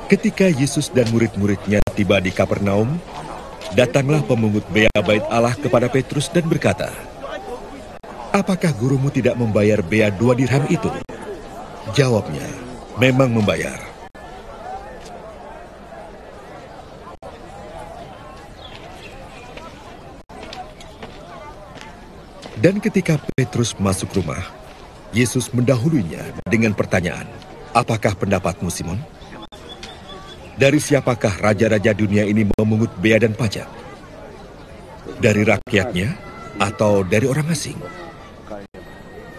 Ketika Yesus dan murid-muridnya tiba di Kapernaum, datanglah pemungut bea bait Allah kepada Petrus dan berkata, "Apakah gurumu tidak membayar bea 2 dirham itu?" Jawabnya, "Memang membayar." Dan ketika Petrus masuk rumah, Yesus mendahulunya dengan pertanyaan, "Apakah pendapatmu, Simon? Dari siapakah raja-raja dunia ini memungut bea dan pajak? Dari rakyatnya atau dari orang asing?"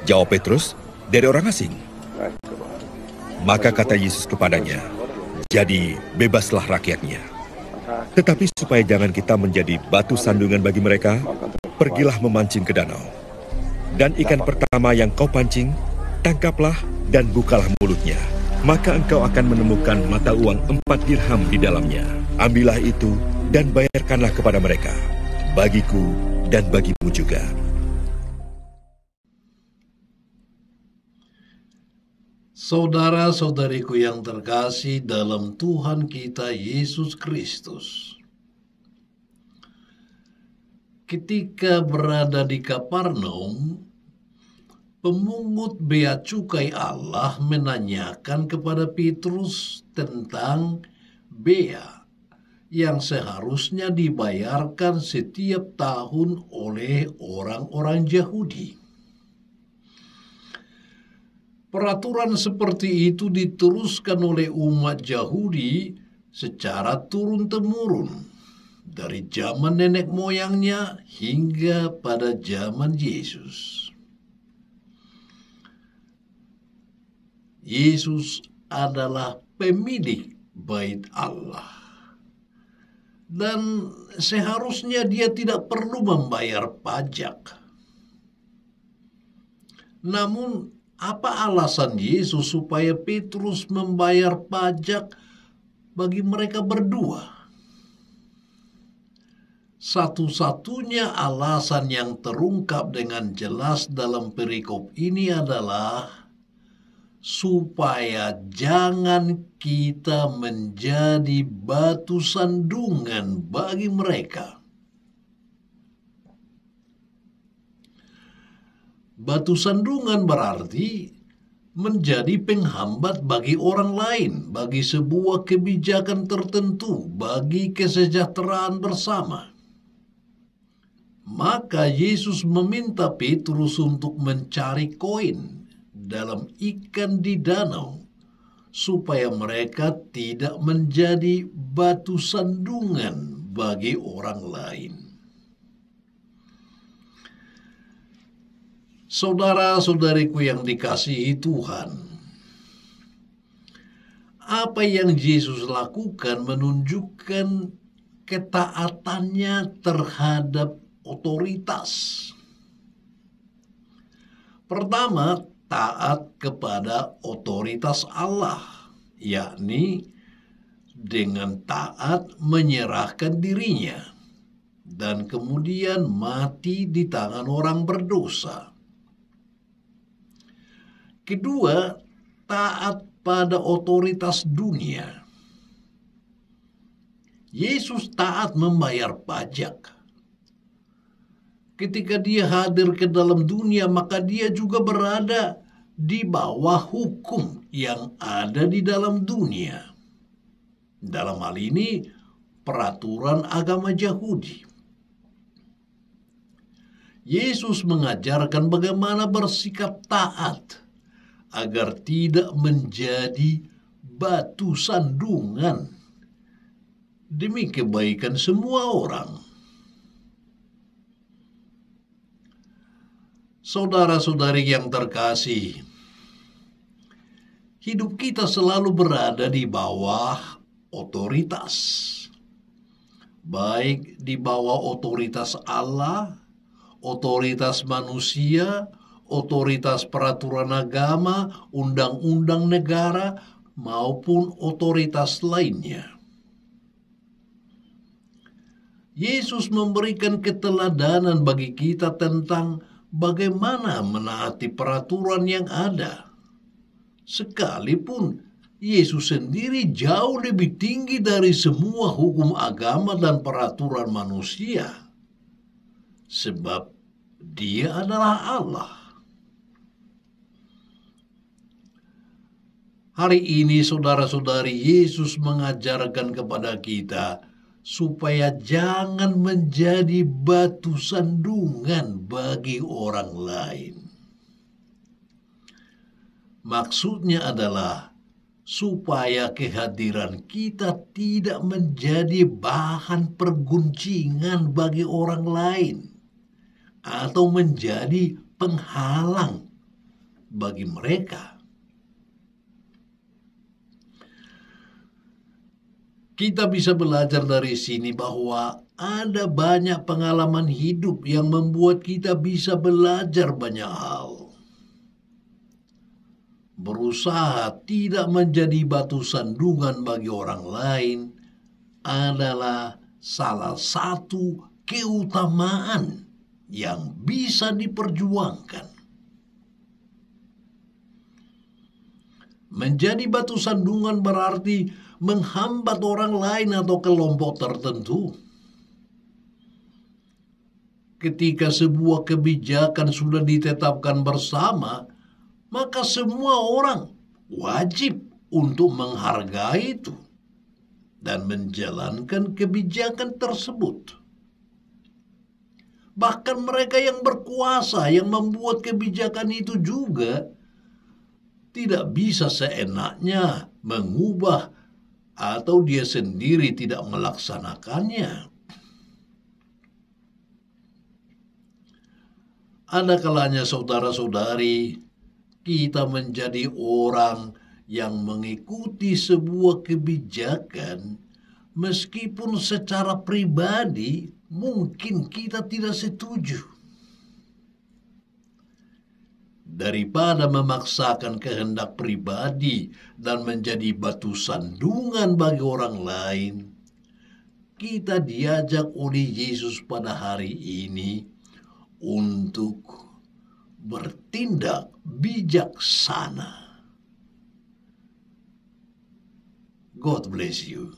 Jawab Petrus, "Dari orang asing." Maka kata Yesus kepadanya, "Jadi bebaslah rakyatnya. Tetapi supaya jangan kita menjadi batu sandungan bagi mereka, pergilah memancing ke danau. Dan ikan pertama yang kau pancing, tangkaplah dan bukalah mulutnya. Maka engkau akan menemukan mata uang 4 dirham di dalamnya. Ambillah itu dan bayarkanlah kepada mereka, bagiku dan bagimu juga." Saudara-saudariku yang terkasih dalam Tuhan kita Yesus Kristus, ketika berada di Kapernaum, pemungut bea cukai Allah menanyakan kepada Petrus tentang bea yang seharusnya dibayarkan setiap tahun oleh orang-orang Yahudi. Peraturan seperti itu diteruskan oleh umat Yahudi secara turun-temurun dari zaman nenek moyangnya hingga pada zaman Yesus. Yesus adalah pemilik bait Allah. Dan seharusnya dia tidak perlu membayar pajak. Namun, apa alasan Yesus supaya Petrus membayar pajak bagi mereka berdua? Satu-satunya alasan yang terungkap dengan jelas dalam perikop ini adalah supaya jangan kita menjadi batu sandungan bagi mereka. Batu sandungan berarti menjadi penghambat bagi orang lain, bagi sebuah kebijakan tertentu, bagi kesejahteraan bersama. Maka Yesus meminta Petrus untuk mencari koin dalam ikan di danau, supaya mereka tidak menjadi batu sandungan bagi orang lain. Saudara-saudariku yang dikasihi Tuhan, apa yang Yesus lakukan menunjukkan ketaatannya terhadap otoritas. Pertama, taat kepada otoritas Allah, yakni dengan taat menyerahkan dirinya dan kemudian mati di tangan orang berdosa. Kedua, taat pada otoritas dunia. Yesus taat membayar pajak. Ketika dia hadir ke dalam dunia, maka dia juga berada di bawah hukum yang ada di dalam dunia. Dalam hal ini, peraturan agama Yahudi. Yesus mengajarkan bagaimana bersikap taat agar tidak menjadi batu sandungan demi kebaikan semua orang. Saudara-saudari yang terkasih, hidup kita selalu berada di bawah otoritas, baik di bawah otoritas Allah, otoritas manusia, otoritas peraturan agama, undang-undang negara, maupun otoritas lainnya. Yesus memberikan keteladanan bagi kita tentang bagaimana menaati peraturan yang ada, sekalipun Yesus sendiri jauh lebih tinggi dari semua hukum agama dan peraturan manusia, sebab Dia adalah Allah. Hari ini saudara-saudari, Yesus mengajarkan kepada kita supaya jangan menjadi batu sandungan bagi orang lain. Maksudnya adalah supaya kehadiran kita tidak menjadi bahan perguncingan bagi orang lain atau menjadi penghalang bagi mereka. Kita bisa belajar dari sini bahwa ada banyak pengalaman hidup yang membuat kita bisa belajar banyak hal. Berusaha tidak menjadi batu sandungan bagi orang lain adalah salah satu keutamaan yang bisa diperjuangkan. Menjadi batu sandungan berarti menghambat orang lain atau kelompok tertentu. Ketika sebuah kebijakan sudah ditetapkan bersama, maka semua orang wajib untuk menghargai itu dan menjalankan kebijakan tersebut. Bahkan mereka yang berkuasa yang membuat kebijakan itu juga tidak bisa seenaknya mengubah atau dia sendiri tidak melaksanakannya. Ada kalanya saudara-saudari, kita menjadi orang yang mengikuti sebuah kebijakan meskipun secara pribadi mungkin kita tidak setuju. Daripada memaksakan kehendak pribadi dan menjadi batu sandungan bagi orang lain, kita diajak oleh Yesus pada hari ini untuk bertindak bijaksana. God bless you.